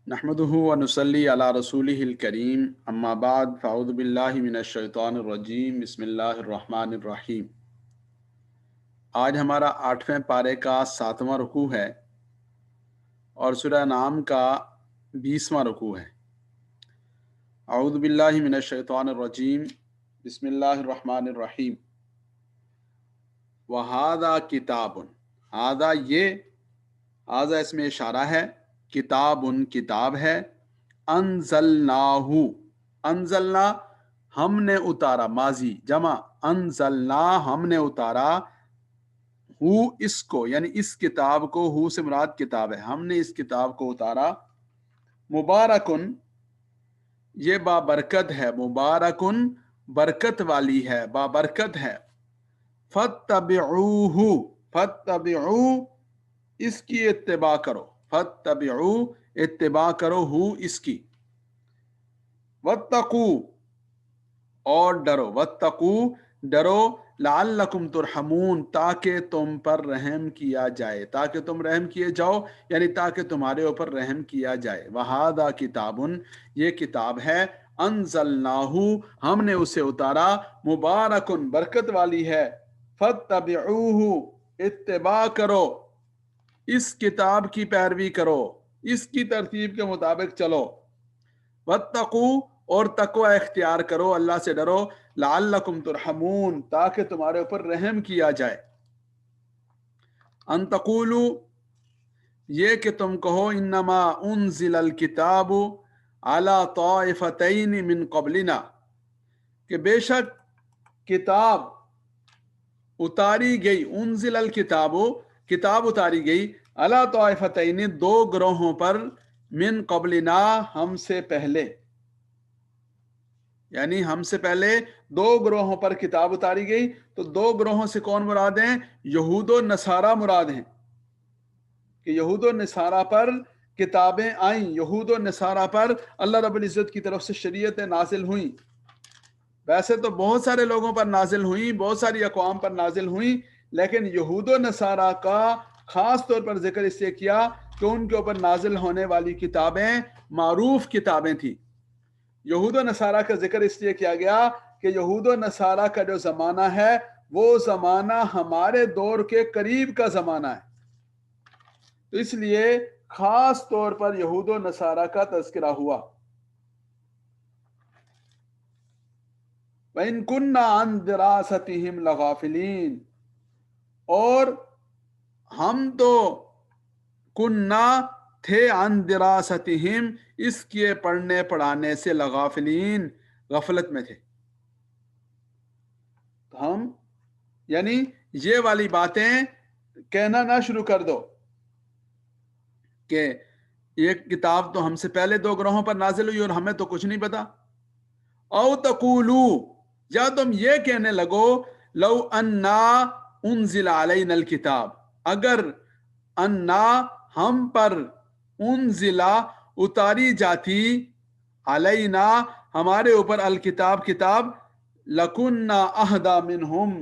نحمدہ و نصلی علی رسولہ الکریم اما بعد فاعوذ باللہ من الشیطان الرجیم بسم اللہ الرحمن الرحیم۔ آج ہمارا 8ویں پارے کا 7واں رکوع ہے اور سورہ انعام کا 20واں رکوع ہے۔ اعوذ باللہ من الشیطان الرجیم بسم اللہ الرحمن الرحیم۔ وہذا کتاب، ہذا یہ، ہذا اس میں اشارہ ہے، کتاب کتاب ہے، انزلناہ، انزلنا ہم نے اتارا، ماضی جمع، انزلنا ہم نے اتارا، ہو اس کو، یعنی اس کتاب کو، ہو سے مراد کتاب ہے، ہم نے اس کتاب کو اتارا، مبارکن یہ بابرکت ہے، مبارکن برکت والی ہے، بابرکت ہے، فاتبعوہ، فاتبعو اس کی اتباع کرو، فاتبعو اتباع کرو، ہو اس کی، واتقو اور ڈرو، واتقو ڈرو، لعلکم ترحمون تاکہ تم پر رحم کیا جائے، تاکہ تم رحم کیے جاؤ، یعنی تاکہ تمہارے اوپر رحم کیا جائے۔ وہذا کتابن یہ کتاب ہے، انزلناہ ہم نے اسے اتارا، مبارکن برکت والی ہے، فاتبعوہ اتباع کرو، اس کتاب کی پیروی کرو، اس کی ترتیب کے مطابق چلو، واتقو اور تقوی اختیار کرو، اللہ سے ڈرو، لعلکم ترحمون تاکہ تمہارے اوپر رحم کیا جائے۔ ان تقولو یہ کہ تم کہو، انما انزل الکتاب علی طائفتین من قبلنا کہ بے شک کتاب اتاری گئی، انزل الکتاب کتاب اتاری گئی، علی طائفتین دو گروہوں پر، من قبلنا ہم سے پہلے، یعنی ہم سے پہلے دو گروہوں پر کتاب اتاری گئی، تو دو گروہوں سے کون مراد ہیں؟ یہود و نصارہ مراد ہیں، کہ یہود و نصارہ پر کتابیں آئیں، یہود و نصارہ پر اللہ رب العزت کی طرف سے شریعتیں نازل ہوئیں، ویسے تو بہت سارے لوگوں پر نازل ہوئیں، بہت ساری اقوام پر نازل ہوئیں، لیکن یہود و نصارہ کا خاص طور پر ذکر اس لیے کیا کہ ان کے اوپر نازل ہونے والی کتابیں معروف کتابیں تھیں۔ یہود و نصارہ کا ذکر اس لیے کیا گیا کہ یہود و نصارہ کا جو زمانہ ہے وہ زمانہ ہمارے دور کے قریب کا زمانہ ہے، تو اس لیے خاص طور پر یہود و نصارہ کا تذکرہ ہوا۔ وَإِن كُنَّا عَن دِرَاسَتِهِمْ لَغَافِلِينَ اور ہم تو کننا تھے، عن دراستہم اس کے پڑھنے پڑھانے سے، لغافلین غفلت میں تھے، تو ہم یعنی یہ والی باتیں کہنا نہ شروع کر دو کہ یہ کتاب تو ہم سے پہلے دو گروہوں پر نازل ہوئی اور ہمیں تو کچھ نہیں پتا، او تقولو یا تم یہ کہنے لگو، لو انا انزل علینا الکتاب اگر انا ہم پر، انزلا اتاری جاتی، علینا ہمارے اوپر، الکتاب کتاب، لکننا اہدا منہم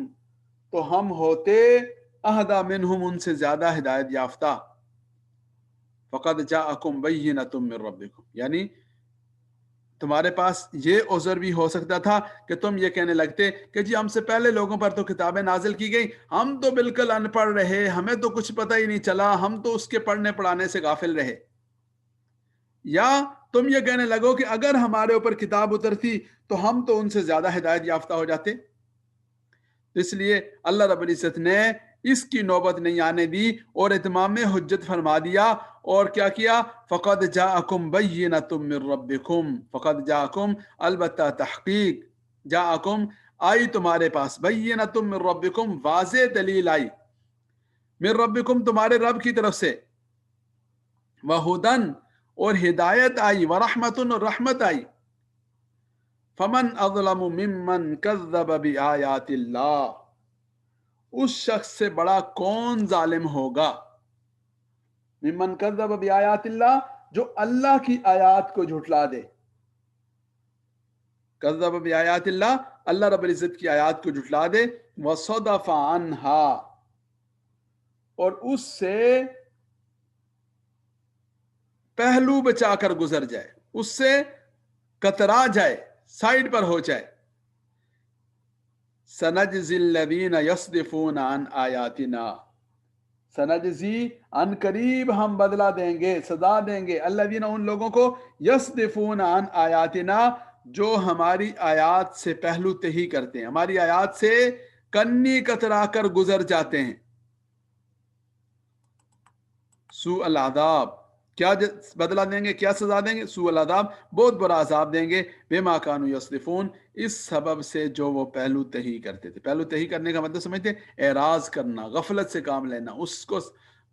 تو ہم ہوتے، اہدا منہم ان سے زیادہ ہدایت یافتہ، فقد جاءکم بینۃ من ربکم یعنی تمہارے پاس یہ عذر بھی ہو سکتا تھا کہ تم یہ کہنے لگتے کہ جی ہم سے پہلے لوگوں پر تو کتابیں نازل کی گئی، ہم تو بالکل ان پڑھ رہے، ہمیں تو کچھ پتہ ہی نہیں چلا، ہم تو اس کے پڑھنے پڑھانے سے غافل رہے، یا تم یہ کہنے لگو کہ اگر ہمارے اوپر کتاب اترتی تو ہم تو ان سے زیادہ ہدایت یافتہ ہو جاتے۔ اس لیے اللہ رب العزت نے اس کی نوبت نہیں آنے دی اور اتمام حجت فرما دیا، اور کیا کیا؟ فقد جاءکم بینۃ من ربکم، فقد جاءکم البتہ تحقیق، جاءکم آئی تمہارے پاس، بینۃ من ربکم واضح دلیل آئی، من ربکم تمہارے رب کی طرف سے، وہدن اور ہدایت آئی، ورحمۃ اور رحمت آئی، فمن اظلم ممن کذب بآیات اللہ اس شخص سے بڑا کون ظالم ہوگا، ممن کذب بآیات اللہ جو اللہ کی آیات کو جھٹلا دے، کذب بآیات اللہ اللہ رب العزت کی آیات کو جھٹلا دے، وصدف عنہا اور اس سے پہلو بچا کر گزر جائے، اس سے کترا جائے، سائڈ پر ہو جائے. سنجزی الذین یصدفون عن آیاتنا، سنجزی ان قریب ہم بدلہ دیں گے، سزا دیں گے، الذین ان لوگوں کو، یصدفون عن آیاتنا جو ہماری آیات سے پہلو تہی کرتے ہیں، ہماری آیات سے کنی کترا کر گزر جاتے ہیں. سوء العذاب، کیا بدلہ دیں گے، کیا سزا دیں گے؟ سوء العذاب، بہت برا عذاب دیں گے، بما کانوا یصدفون، اس سبب سے جو وہ پہلو تہی کرتے تھے. پہلو تہی کرنے کا مطلب سمجھتے ہیں؟ اعراض کرنا، غفلت سے کام لینا، اس کو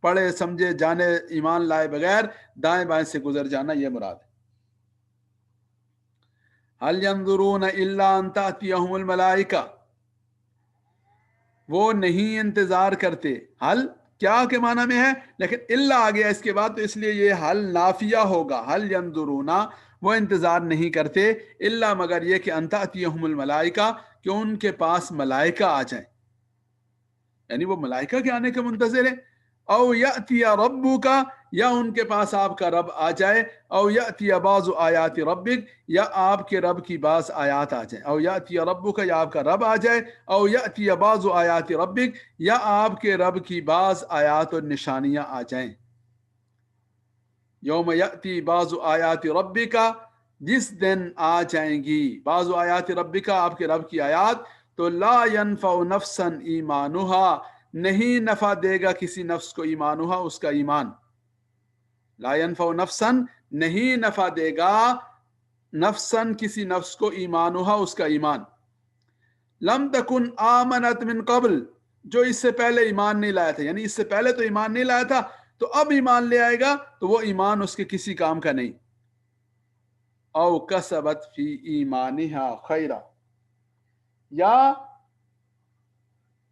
پڑھے سمجھے جانے ایمان لائے بغیر دائیں بائیں سے گزر جانا، یہ مراد ہے. هل ينظرون الا ان تأتيهم الملائکہ، وہ نہیں انتظار کرتے. حل کیا کے معنی میں ہے، لیکن اللہ آ گیا اس کے بعد، تو اس لیے یہ حل نافیہ ہوگا. حل ينظرون، وہ انتظار نہیں کرتے، الا مگر یہ کہ ان تأتيهم الملائکہ، کہ ان کے پاس ملائکہ آ جائیں، یعنی وہ ملائکہ کے آنے کے منتظر ہیں. او یأتی ربک، یا ان کے پاس آپ کا رب آ جائے. او یأتی بعض آیات ربک، یا آپ کے رب کی بعض آیات آ جائیں. او یأتی ربک، یا آپ کا رب آ جائے. او یأتی بعض آیات ربک، یا آپ کے رب کی بعض آیات اور نشانیاں آ جائیں. یوم یأتی بعض آیات ربک، جس دن آ جائیں گی بعض آیات ربک، آپ کے رب کی آیات، تو لا ينفع نفسا ایمانها، نہیں نفع دے گا کسی نفس کو، ایمانها اس کا ایمان. لا ينفع نفسا، نہیں نفع دے گا نفسا کسی نفس کو، ایمانها اس کا ایمان. لم تکن آمنت من قبل، جو اس سے پہلے ایمان نہیں لایا تھا، یعنی اس سے پہلے تو ایمان نہیں لایا تھا، تو اب ایمان لے آئے گا تو وہ ایمان اس کے کسی کام کا نہیں. او کسبت فی ایمانها خیرا، یا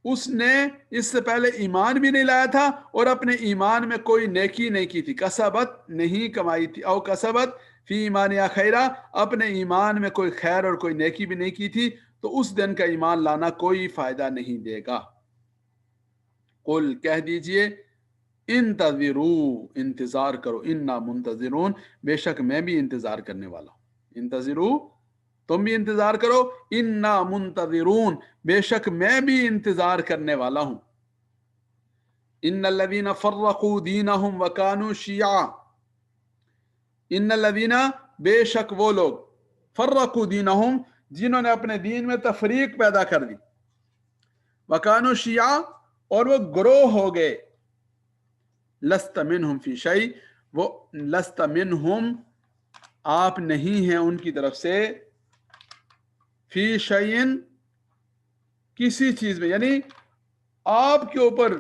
اس نے اس سے پہلے ایمان بھی نہیں لایا تھا اور اپنے ایمان میں کوئی نیکی نہیں کی تھی. کسبت نہیں کمائی تھی، او کسبت فی ایمانها خیرا، اپنے ایمان میں کوئی خیر اور کوئی نیکی بھی نہیں کی تھی، تو اس دن کا ایمان لانا کوئی فائدہ نہیں دے گا. قل، کہہ دیجئے، انتظروا، انتظار کرو، انا منتظرون، بے شک میں بھی انتظار کرنے والا ہوں. انتظروا، تم بھی انتظار کرو، انا منتظرون، بے شک میں بھی انتظار کرنے والا ہوں. ان الذین فرقوا دینہم وکانوا شیعا، ان الذین، بے شک وہ لوگ، فرقوا دینہم، جنہوں نے اپنے دین میں تفریق پیدا کر دی، وکانوا شیعا، اور وہ گروہ ہو گئے. لست منہم فی شیء، وہ لست منہم، آپ نہیں ہیں ان کی طرف سے، فی شیء، کسی چیز میں، یعنی آپ کے اوپر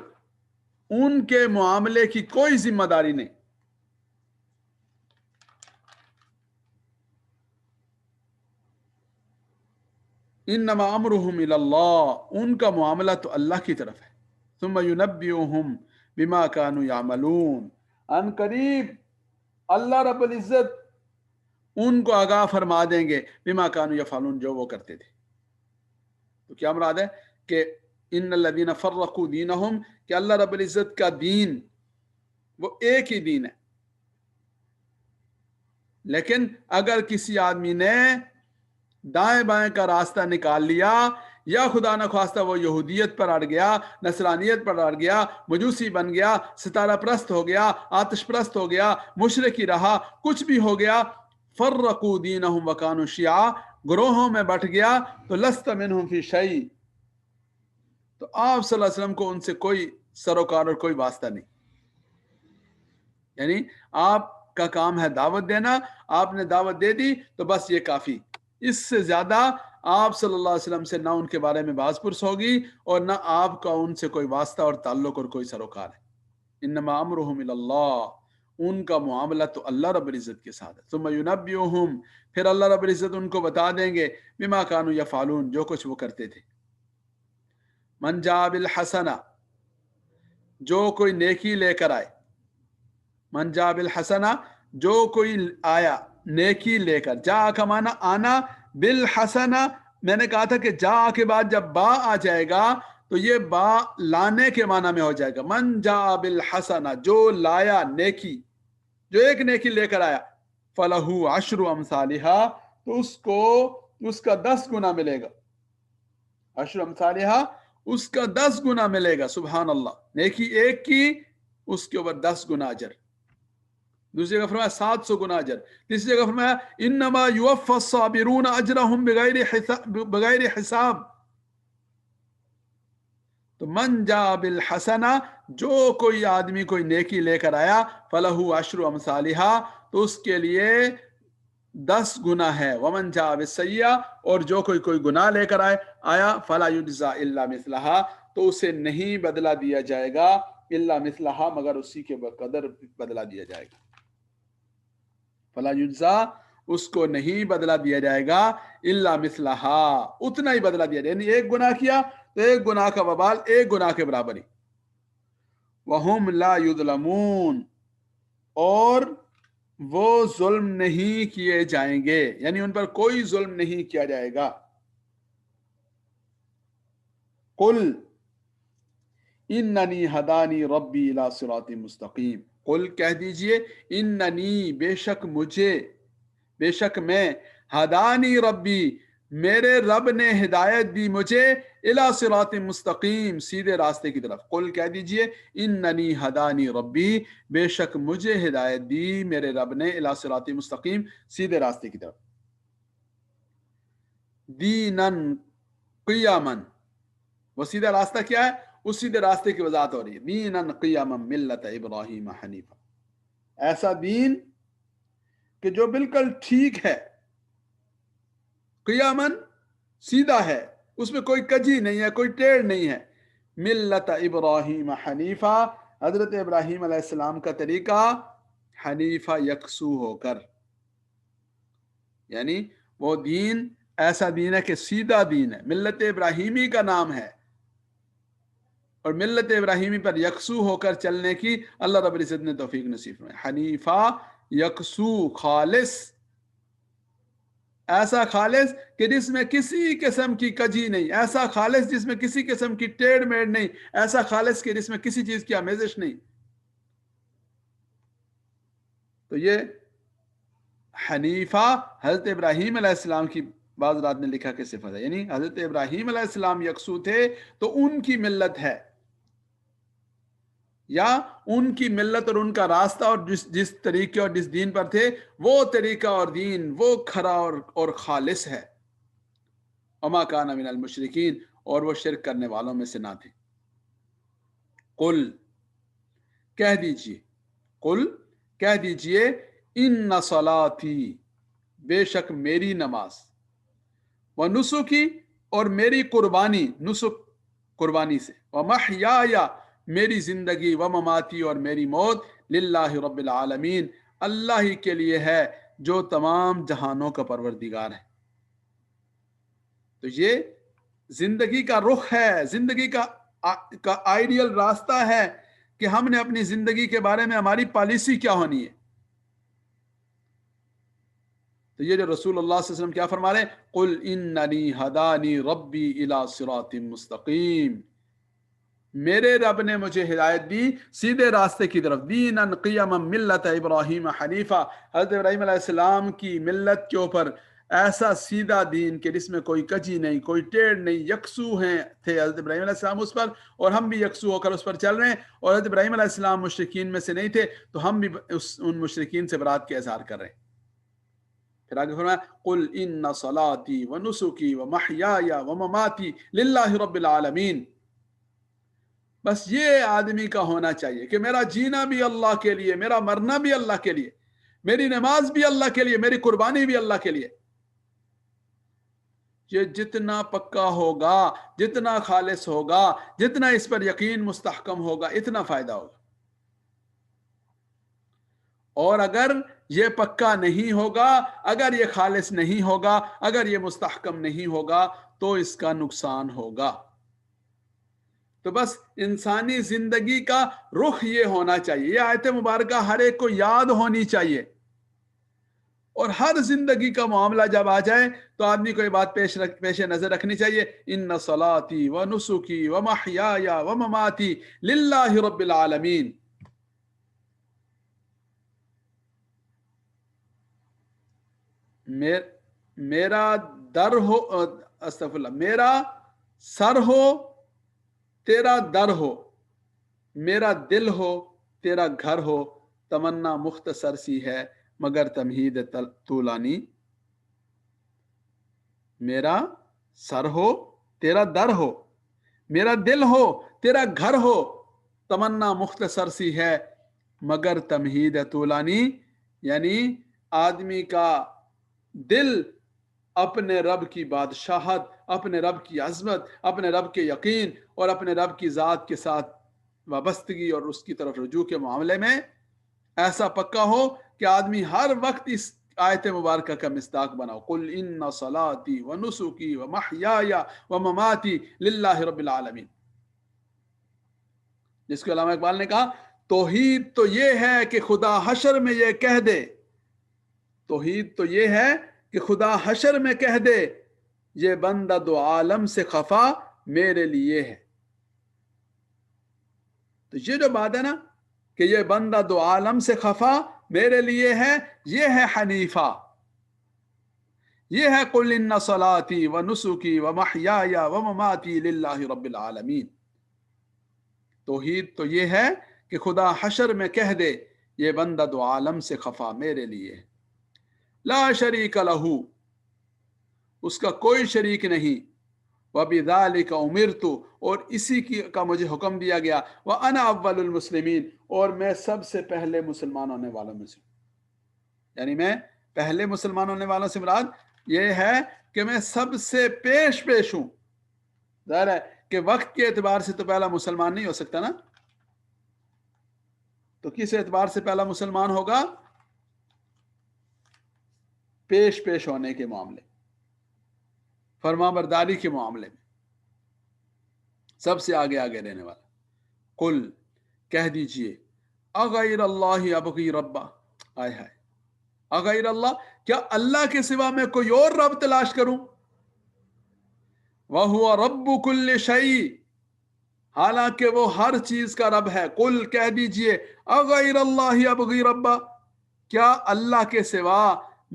ان کے معاملے کی کوئی ذمہ داری نہیں. انما امرهم الی اللہ، ان کا معاملہ تو اللہ کی طرف ہے. ثم ینبئهم بما كانوا يعملون، ان قریب اللہ رب العزت ان کو آگاہ فرما دیں گے، بما كانوا يفعلون، جو وہ کرتے تھے. تو کیا مراد ہے کہ ان الذین فرقوا دینہم، کہ اللہ رب العزت کا دین وہ ایک ہی دین ہے، لیکن اگر کسی آدمی نے دائیں بائیں کا راستہ نکال لیا، یا خدا نخواستہ وہ یہودیت پر اڑ گیا، نصرانیت پر اڑ گیا، مجوسی بن گیا، ستارہ پرست ہو گیا، آتش پرست ہو گیا، مشرکی رہا، کچھ بھی ہو گیا، فرقوا دینہم وکانوا شیعا، گروہوں میں بٹ گیا، تو لست منہم فی شیء، تو آپ صلی اللہ علیہ وسلم کو ان سے کوئی سروکار اور کوئی واسطہ نہیں. یعنی آپ کا کام ہے دعوت دینا، آپ نے دعوت دے دی تو بس یہ کافی، اس سے زیادہ آپ صلی اللہ علیہ وسلم سے نہ ان کے بارے میں باز پرس ہوگی اور نہ آپ کا ان سے کوئی واسطہ اور تعلق اور کوئی سروکار ہے. انما امرهم الی اللہ، ان کا معاملہ تو اللہ رب العزت کے ساتھ ہے. ثم ینبئهم، پھر اللہ رب العزت ان کو بتا دیں گے، بما كانوا یفعلون، جو کچھ وہ کرتے تھے. من جاء بالحسنہ، جو کوئی نیکی لے کر آئے، من جاء بالحسنہ، جو کوئی آیا نیکی لے کر، جا کا معنی آنا، بالحسنہ، میں نے کہا تھا کہ جا کے بعد جب با آ جائے گا تو یہ با لانے کے معنی میں ہو جائے گا. من جاء بالحسنہ، جو لایا نیکی، جو ایک نیکی لے کر آیا فلہو عشر امثالہا تو اس کو اس کا 10 گنا ملے گا. عشر امثالہا اس کا 10 گنا ملے گا. سبحان اللہ. نیکی ایک کی اس کے اوپر 10 گنا اجر. دوسری جگہ فرمایا 700 گنا اجر. تیسری جگہ فرمایا انما یوفی الصابرون اجرہم بغیر حساب. تو من جاء بالحسنہ جو کوئی آدمی کوئی نیکی لے کر آیا فلہو عشر امثالہا تو اس کے لیے 10 گنا ہے. ومن جاء بالسیئہ اور جو کوئی گناہ لے کر آیا فلا یجزا الا مثلہا تو اسے نہیں بدلہ دیا جائے گا الا مثلہا مگر اسی کے بقدر بدلہ دیا جائے گا. فلا یجزا اس کو نہیں بدلہ دیا جائے گا الا مثلہا اتنا ہی بدلہ دیا جائے گا. یعنی ایک گناہ کیا تو ایک گناہ کا وبال ایک گناہ کے برابر ہی. وہم لا یظلمون اور وہ ظلم نہیں کیے جائیں گے یعنی ان پر کوئی ظلم نہیں کیا جائے گا. قل اننی ہدانی ربی الی صراط مستقیم. قل کہہ دیجئے اننی بے شک میں ہدانی ربی میرے رب نے ہدایت دی مجھے الی صراط مستقیم سیدھے راستے کی طرف. قل کہہ دیجئے اننی ہدانی ربی بے شک مجھے ہدایت دی میرے رب نے الی صراط مستقیم سیدھے راستے کی طرف. دینن قیاما وہ سیدھا راستہ کیا ہے اس سیدھے راستے کی وضاحت ہو رہی ہے. دینن قیاما ملت ابراہیم حنیفا ایسا دین کہ جو بالکل ٹھیک ہے. قیامن سیدھا ہے اس میں کوئی کجی نہیں ہے کوئی ٹیڑھ نہیں ہے. ملت ابراہیم حنیفہ حضرت ابراہیم علیہ السلام کا طریقہ حنیفہ یکسو ہو کر یعنی وہ دین ایسا دین ہے کہ سیدھا دین ہے. ملت ابراہیمی کا نام ہے اور ملت ابراہیمی پر یکسو ہو کر چلنے کی اللہ رب العزت نے توفیق نصیب فرمائی. حنیفہ یکسو خالص ایسا خالص کہ جس میں کسی قسم کی کجی نہیں. ایسا خالص جس میں کسی قسم کی ٹیڑھ میڑھ نہیں. ایسا خالص کہ جس میں کسی چیز کی آمیزش نہیں. تو یہ حنیفہ حضرت ابراہیم علیہ السلام کی بعض رات نے لکھا کہ صفت ہے یعنی حضرت ابراہیم علیہ السلام یکسو تھے تو ان کی ملت ہے یا ان کی ملت اور ان کا راستہ اور جس طریقے اور جس دین پر تھے وہ طریقہ اور دین وہ کھرا اور خالص ہے. وما کان من المشرکین اور وہ شرک کرنے والوں میں سے نہ تھے. قل کہہ دیجئے ان صلاتی بے شک میری نماز ونسکی اور میری قربانی نسک قربانی سے ومحیایا میری زندگی ومماتی اور میری موت للہ رب العالمین اللہ ہی کے لیے ہے جو تمام جہانوں کا پروردگار ہے. تو یہ زندگی کا رخ ہے زندگی کا آئیڈیل راستہ ہے کہ ہم نے اپنی زندگی کے بارے میں ہماری پالیسی کیا ہونی ہے. تو یہ جو رسول اللہ صلی اللہ علیہ وسلم کیا فرما رہے ہیں قل اننی ہدانی ربی الی صراط مستقیم میرے رب نے مجھے ہدایت دی سیدھے راستے کی طرف. دینن قیما ملت ابراہیم حنیفہ حضرت ابراہیم علیہ السلام کی ملت کے اوپر ایسا سیدھا دین کہ جس میں کوئی کجی نہیں کوئی ٹیڑھ نہیں. یکسو تھے حضرت ابراہیم علیہ السلام اس پر اور ہم بھی یکسو ہو کر اس پر چل رہے ہیں. اور حضرت ابراہیم علیہ السلام مشرکین میں سے نہیں تھے تو ہم بھی ان مشرکین سے برات کے اظہار کر رہے ہیں. پھر آگے فرمایا قل ان صلاتی ونسکی ومحیای ومماتی للہ رب العالمین. بس یہ آدمی کا ہونا چاہیے کہ میرا جینا بھی اللہ کے لیے میرا مرنا بھی اللہ کے لیے میری نماز بھی اللہ کے لیے میری قربانی بھی اللہ کے لیے. یہ جتنا پکا ہوگا جتنا خالص ہوگا جتنا اس پر یقین مستحکم ہوگا اتنا فائدہ ہوگا. اور اگر یہ پکا نہیں ہوگا اگر یہ خالص نہیں ہوگا اگر یہ مستحکم نہیں ہوگا تو اس کا نقصان ہوگا. تو بس انسانی زندگی کا رخ یہ ہونا چاہیے. یہ آیت مبارکہ ہر ایک کو یاد ہونی چاہیے اور ہر زندگی کا معاملہ جب آ جائے تو آدمی کو یہ بات پیش نظر رکھنی چاہیے ان صلاتی ونسکی ومحیای ومماتی للہ رب العالمین. میرا در ہو، استغفر اللہ، میرا سر ہو تیرا در ہو، میرا دل ہو تیرا گھر ہو، تمنا مختصر سی ہے مگر تمہید طولانی. میرا سر ہو تیرا در ہو، میرا دل ہو تیرا گھر ہو، تمنا مختصر سی ہے مگر تمہید طولانی. یعنی آدمی کا دل اپنے رب کی بادشاہت، اپنے رب کی عظمت، اپنے رب کے یقین اور اپنے رب کی ذات کے ساتھ وابستگی اور اس کی طرف رجوع کے معاملے میں ایسا پکا ہو کہ آدمی ہر وقت اس آیت مبارکہ کا مصداق بناؤ. قل ان صلاتی و نسکی و محیای و مماتی للہ رب العالمین. جس کو علامہ اقبال نے کہا توحید تو یہ ہے کہ خدا حشر میں یہ کہہ دے، توحید تو یہ ہے کہ خدا حشر میں کہہ دے یہ بندہ دو عالم سے خفا میرے لیے ہے. تو یہ جو بات ہے نا کہ یہ بندہ دو عالم سے خفا میرے لیے ہے، یہ ہے حنیفہ، یہ ہے قل ان صلاتی و نسکی و محیای و مماتی للہ رب العالمین. توحید تو یہ ہے کہ خدا حشر میں کہہ دے یہ بندہ دو عالم سے خفا میرے لیے ہے. لا شریک لہ، اس کا کوئی شریک نہیں. وَبِذَلِكَ أُمِرْتُ، اور اسی کا مجھے حکم دیا گیا. وَأَنَا أَوَّلُ الْمُسْلِمِينَ، اور میں سب سے پہلے مسلمان ہونے والوں میں سے. یعنی میں پہلے مسلمان ہونے والوں سے مراد یہ ہے کہ میں سب سے پیش ہوں. ظاہر ہے کہ وقت کے اعتبار سے تو پہلا مسلمان نہیں ہو سکتا نا، تو کس اعتبار سے پہلا مسلمان ہوگا؟ پیش ہونے کے معاملے، فرما برداری کے معاملے میں سب سے آگے رہنے والا. قل، کہہ دیجئے، اغیر اللہ ابغی ربا، آئے ہائے، اغیر اللہ، کیا اللہ کے سوا میں کوئی اور رب تلاش کروں؟ وَهُوَ رَبُّ كُلِّ شَيْءٍ، حالانکہ وہ ہر چیز کا رب ہے. قل، کہہ دیجئے، اغیر اللہ ابغی ربا، کیا اللہ کے سوا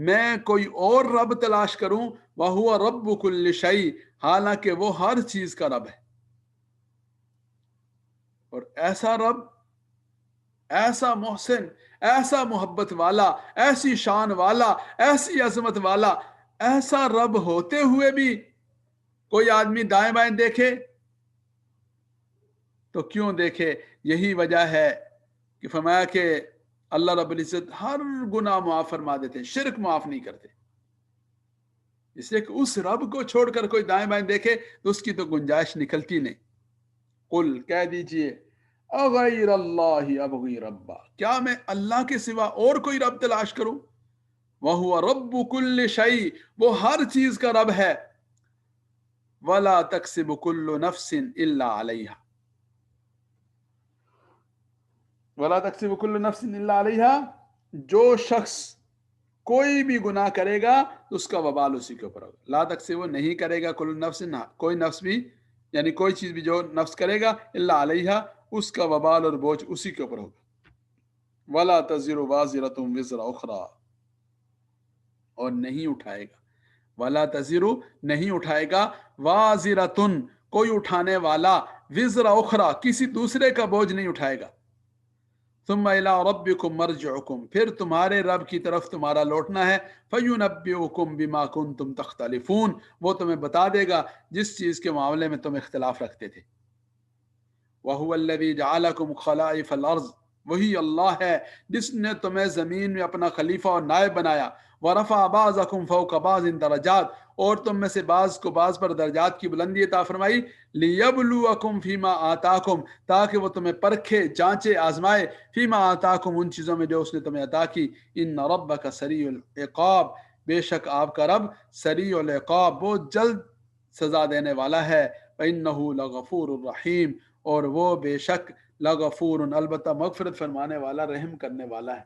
میں کوئی اور رب تلاش کروں؟ وَهُوَ رَبُّ كُلِّ شَيْءٍ، حالانکہ وہ ہر چیز کا رب ہے. اور ایسا رب، ایسا محسن، ایسا محبت والا، ایسی شان والا، ایسی عظمت والا، ایسا رب ہوتے ہوئے بھی کوئی آدمی دائیں بائیں دیکھے تو کیوں دیکھے؟ یہی وجہ ہے کہ فرمایا کہ اللہ رب العزت ہر گناہ معاف فرما دیتے ہیں، شرک معاف نہیں کرتے. اس لیے کہ اس رب کو چھوڑ کر کوئی دائیں بائیں دیکھے تو اس کی تو گنجائش نکلتی نہیں. قل، کہہ دیجئے، اغیر اللہ ابغی ربا، کیا میں اللہ کے سوا اور کوئی رب تلاش کروں؟ وَهُوَ رَبُّ كُلِّ شَيْءٍ، وہ ہر چیز کا رب ہے. وَلَا تَكْسِبُ كُلُّ نَفْسٍ إِلَّا عَلَيْهَا، وَلَا تَكْسِبُ كُلُّ نَفْسٍ إِلَّا عَلَيْهَا، جو شخص کوئی بھی گناہ کرے گا تو اس کا وبال اسی کے اوپر ہوگا. لا تکسب، نہیں کرے گا، کل نفس، کوئی نفس بھی، یعنی کوئی چیز بھی جو نفس کرے گا، الا علیہا، اس کا وبال اور بوجھ اسی کے اوپر ہوگا. ولا تزر وازرۃ وزر اخرى، اور نہیں اٹھائے گا، ولا تزر، نہیں اٹھائے گا، وازرۃ، کوئی اٹھانے والا، وزر اخرى، کسی دوسرے کا بوجھ نہیں اٹھائے گا. ثم الى ربكم مرجعكم، پھر تمہارے رب کی طرف تمہارا لوٹنا ہے. فينبئكم بما كنتم تختلفون، وہ تمہیں بتا دے گا جس چیز کے معاملے میں تم اختلاف رکھتے تھے. وهو الذي جعلكم خلائف الارض، وہی اللہ ہے جس نے تمہیں زمین میں اپنا خلیفہ اور نائب بنایا. ورفع بعضكم فوق بعض درجات، اور تم میں سے بعض کو بعض پر درجات کی بلندی عطا فرمائی. لیبلوکم فیما آتاکم، تاکہ وہ تمہیں پرکھے، جانچے، آزمائے. فیما آتاکم، ان چیزوں میں جو اس نے تمہیں عطا کی. ان ربک سریع العقاب، بے شک آپ کا رب سریع العقاب، بہت جلد سزا دینے والا ہے. وانہ لغفور الرحیم، اور وہ بے شک لغفور، البتہ مغفرت فرمانے والا، رحم کرنے والا ہے.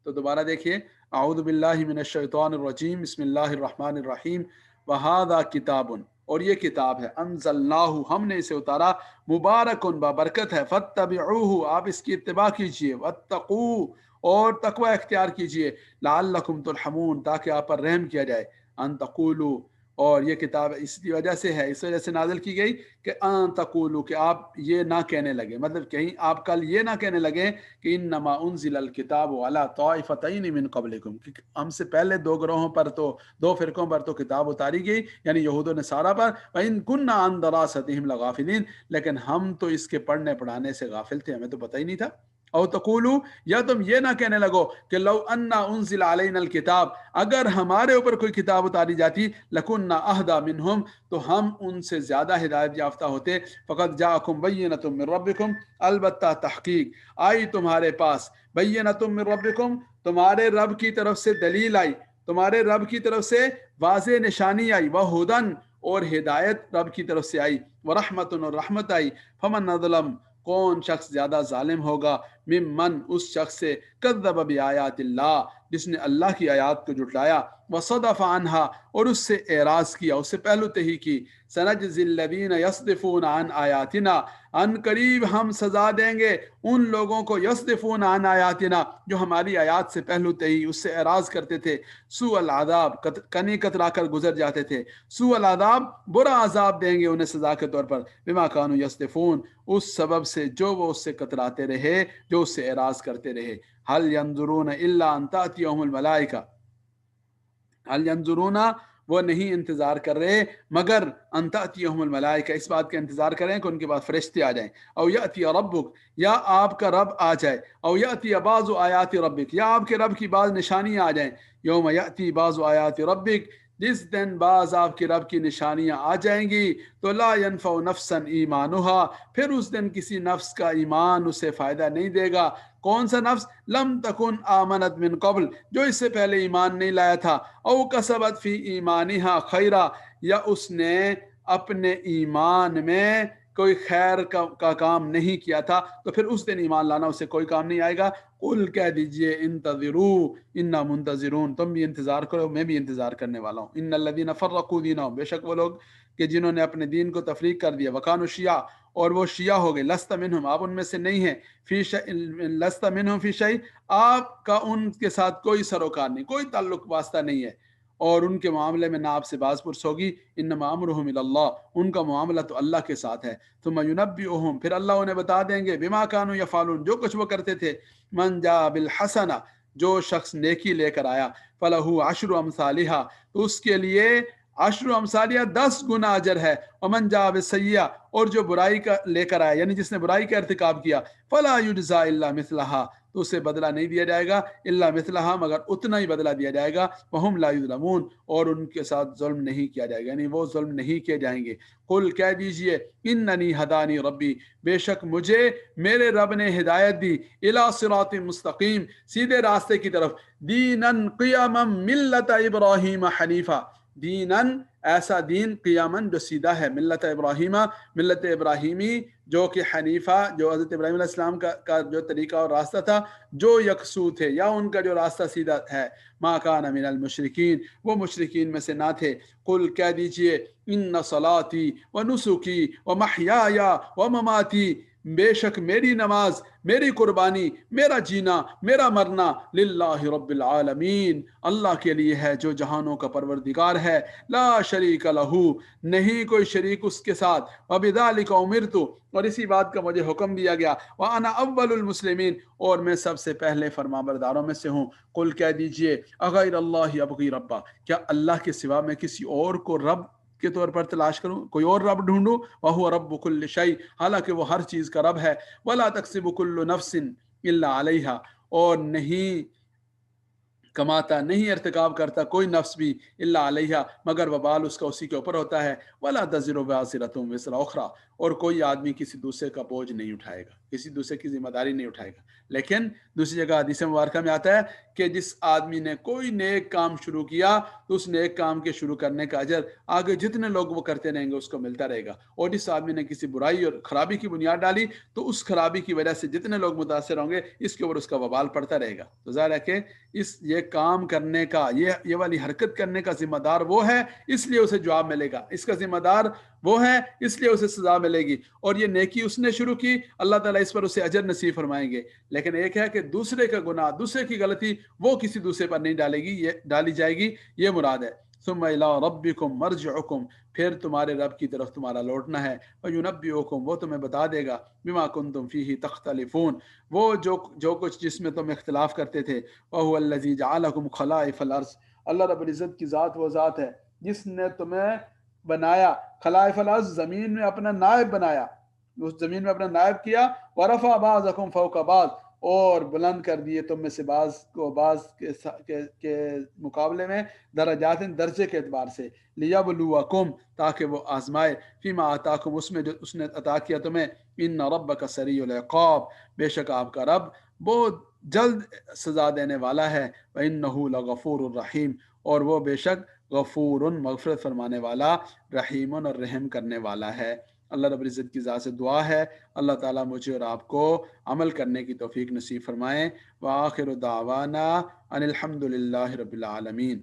تو دوبارہ دیکھیے، اعوذ باللہ من الشیطان الرجیم، بسم اللہ الرحمن الرحیم. وہذا کتاب، اور یہ کتاب ہے، انزلناہ، ہم نے اسے اتارا، مبارکن، بابرکت ہے. فاتبعوہ، آپ اس کی اتباع کیجئے. واتقوا، اور تقوی اختیار کیجئے، لعلکم ترحمون، تاکہ آپ پر رحم کیا جائے، ان تقولوا، اور یہ کتاب اس وجہ سے نازل کی گئی کہ ان تقولوا، کہ آپ یہ نہ کہنے لگے، مطلب کہیں آپ کل یہ نہ کہنے لگے کہ انما انزل الکتاب علی طائفتین من قبلکم، کہ ہم سے پہلے دو گروہوں پر تو، دو فرقوں پر تو کتاب اتاری گئی، یعنی یہود و نصارہ پر، وَإِن كُنَّا عَن دَرَاسَتِهِمْ لَغَافِلِينَ، لیکن ہم تو اس کے پڑھنے پڑھانے سے غافل تھے، ہمیں تو پتہ ہی نہیں تھا۔ او تقولو، یا تم یہ نہ کہنے لگو کہ لو انا انزل علینا الکتاب، اگر ہمارے اوپر کوئی کتاب اتاری جاتی، لکنا اہدا منہم، تو ہم ان سے زیادہ ہدایت یافتہ ہوتے، فقد جاءکم بینۃ من ربکم، البتہ تحقیق آئی تمہارے پاس، بینۃ من ربکم، تمہارے رب کی طرف سے دلیل آئی، تمہارے رب کی طرف سے واضح نشانی آئی، وہدن، اور ہدایت رب کی طرف سے آئی، ورحمت، اور رحمت آئی، فمن اظلم، کون شخص زیادہ ظالم ہوگا، ممن، اس شخص سے، کذب بآیات اللہ، جس نے اللہ کی آیات کو جھٹلایا، وصدف عنہا، اور اس سے اعراض کیا، اس سے پہلو تہی کی، سنجزی الذین یصدفون عن آیاتنا، ان قریب ہم سزا دیں گے ان لوگوں کو، یصدفون عن آیاتنا، جو ہماری آیات سے پہلو تہی، اس سے اعراض کرتے تھے، سوء العذاب، کنی کترا کر گزر جاتے تھے، سوء العذاب، برا عذاب دیں گے انہیں سزا کے طور پر، بما کانوا یصدفون، اس سبب سے جو وہ اس سے کتراتے رہے، جو اس سے اعراض کرتے رہے، هل ينظرون الا ان تاتيهم الملائکہ، هل ينظرون، وہ نہیں انتظار کر رہے مگر ان تاتيهم الملائکہ، اس بات کا انتظار کریں کہ ان کے پاس فرشتے آ جائیں، او یاتی ربک، یا آپ کا رب آ جائے، او یاتی بعض آیات ربک، یا آپ کے رب کی بعض نشانیاں آ جائیں، یوم یاتی بعض آیات ربک، جس دن بعض آپ کے رب کی نشانیاں آ جائیں گی، تو لا ينفع نفسا ایمانها، پھر اس دن کسی نفس کا ایمان اسے فائدہ نہیں دے گا، کون سا نفس، لم تکن آمنت من قبل، جو اس سے پہلے ایمان نہیں لایا تھا، او کسبت فی ایمانہا خیرا، یا اس نے اپنے ایمان میں کوئی خیر کا کام نہیں کیا تھا، تو پھر اس دن ایمان لانا اسے کوئی کام نہیں آئے گا، قل کہہ دیجئے انتظروا انا منتظرون، تم بھی انتظار کرو، میں بھی انتظار کرنے والا ہوں، ان الذین فرقوا دینہم، بے شک وہ لوگ کہ جنہوں نے اپنے دین کو تفریق کر دیا، وکانوا شیعا، اور وہ شیعہ ہو گئے، لست منہم، آپ ان میں سے نہیں ہیں، فی لست منہم فی شیء، آپ کا ان کے ساتھ کوئی سروکار نہیں، کوئی تعلق واسطہ نہیں ہے، اور ان کے معاملے میں نہ آپ سے باز پرس ہوگی، انما امرهم الی اللہ، ان کا معاملہ تو اللہ کے ساتھ ہے، ثم ینبئهم، پھر اللہ انہیں بتا دیں گے، بما کانوا یفعلون، جو کچھ وہ کرتے تھے، من جاء بالحسنہ، جو شخص نیکی لے کر آیا، فلہ عشر امثالہا، تو اس کے لیے عشر امثالیہ 10 گنا اجر ہے، ومن جاء بالسیئہ، اور جو برائی کا لے کر آیا، یعنی جس نے برائی کا ارتکاب کیا، فلا یجزا الا مثلہا، تو اسے بدلہ نہیں دیا جائے گا، الا مثلہا، مگر اتنا ہی بدلہ دیا جائے گا، وہم لا یظلمون، اور ان کے ساتھ ظلم نہیں کیا جائے گا، یعنی وہ ظلم نہیں کیے جائیں گے، قل کہہ دیجئے، اننی ہدانی ربی، بے شک مجھے میرے رب نے ہدایت دی، الی صراط مستقیم، سیدھے راستے کی طرف، دینن قیما ملت ابراہیم حنیفہ، دینن، ایسا دین، قیامن، جو سیدھا ہے، ملت ابراہیمہ، ملت ابراہیمی، جو کہ حنیفہ، جو حضرت ابراہیم علیہ السلام کا جو طریقہ اور راستہ تھا، جو یکسو تھے، یا ان کا جو راستہ سیدھا ہے، ما کان من المشرکین، وہ مشرکین میں سے نہ تھے، قل کہہ دیجئے، ان صلاتی و نسکی و محیای و مماتی، بے شک میری نماز، میری قربانی، میرا جینا، میرا مرنا، للہ رب العالمین، اللہ کے لیے ہے جو جہانوں کا پروردگار ہے، لا شریک لہ، نہیں کوئی شریک اس کے ساتھ، وبذالک امرت، اور اسی بات کا مجھے حکم دیا گیا، وانا اول المسلمین، اور میں سب سے پہلے فرمانبرداروں میں سے ہوں، قل کہہ دیجئے، اغیر اللہ ابغی ربا، کیا اللہ کے سوا میں کسی اور کو رب کے طور پر تلاش کروں، کوئی اور رب ڈھونڈوں، وہو رب کل شیء، حالانکہ وہ ہر چیز کا رب ہے، ولا تکسب کل نفس الا علیہا، اور نہیں کماتا، نہیں ارتکاب کرتا کوئی نفس بھی الا علیہا، مگر وبال اس کا اسی کے اوپر ہوتا ہے، ولا تزر وازرۃ وزر اخری، اور کوئی آدمی کسی دوسرے کا بوجھ نہیں اٹھائے گا، کسی دوسرے کی ذمہ داری نہیں اٹھائے گا، لیکن دوسری جگہ حدیث مبارکہ میں آتا ہے کہ جس آدمی نے کوئی نیک کام شروع کیا تو اس نیک کام کے شروع کرنے کا اجر آگے جتنے لوگ وہ کرتے رہیں گے اس کو ملتا رہے گا، اور جس آدمی نے کسی برائی اور خرابی کی بنیاد ڈالی تو اس خرابی کی وجہ سے جتنے لوگ متاثر ہوں گے اس کے اوپر اس کا وبال پڑتا رہے گا۔ تو ظاہر ہے کہ یہ کام کرنے کا، یہ والی حرکت کرنے کا ذمہ دار وہ ہے، اس لیے اسے جواب ملے گا، اس کا ذمہ دار وہ ہے، اس لیے اسے سزا ملے گی، اور یہ نیکی اس نے شروع کی، اللہ تعالیٰ اس پر اسے اجر نصیب فرمائیں گے. لیکن ایک ہے کہ دوسرے کا گناہ، دوسرے کی غلطی وہ کسی دوسرے پر نہیں ڈالی جائے گی، یہ مراد ہے. ثم الی ربکم مرجعکم، پھر تمہارے رب کی طرف تمہارا لوٹنا ہے. وینبئکم، وہ تمہیں بتا دے گا. بما کنتم فیہ تختلفون، وہ جو کچھ جس میں تم اختلاف کرتے تھے. وہو الذی جعلکم خلائف الارض، اللہ رب العزت کی ذات وہ ذات ہے جس نے تمہیں بنایا خلائف الارض، زمین میں اپنا نائب بنایا، اس زمین میں اپنا نائب کیا. ورفع بعضکم فوق بعض، اور بلند کر دیے تم میں سے بعض کو بعض کے مقابلے میں درجات، درجے کے اعتبار سے. لیبلوکم، تاکہ وہ آزمائے. فیما آتاکم، اس میں جو اس نے عطا کیا تمہیں. ان ربک سریع العقاب، بے شک آپ کا رب بہت جلد سزا دینے والا ہے. وانہ لغفور الرحیم، اور وہ بے شک غفور، مغفرت فرمانے والا، رحیم اور رحم کرنے والا ہے. اللہ رب العزت کی ذات سے دعا ہے اللہ تعالیٰ مجھے اور آپ کو عمل کرنے کی توفیق نصیب فرمائیں. وآخر دعوانا ان الحمد للہ رب العالمین.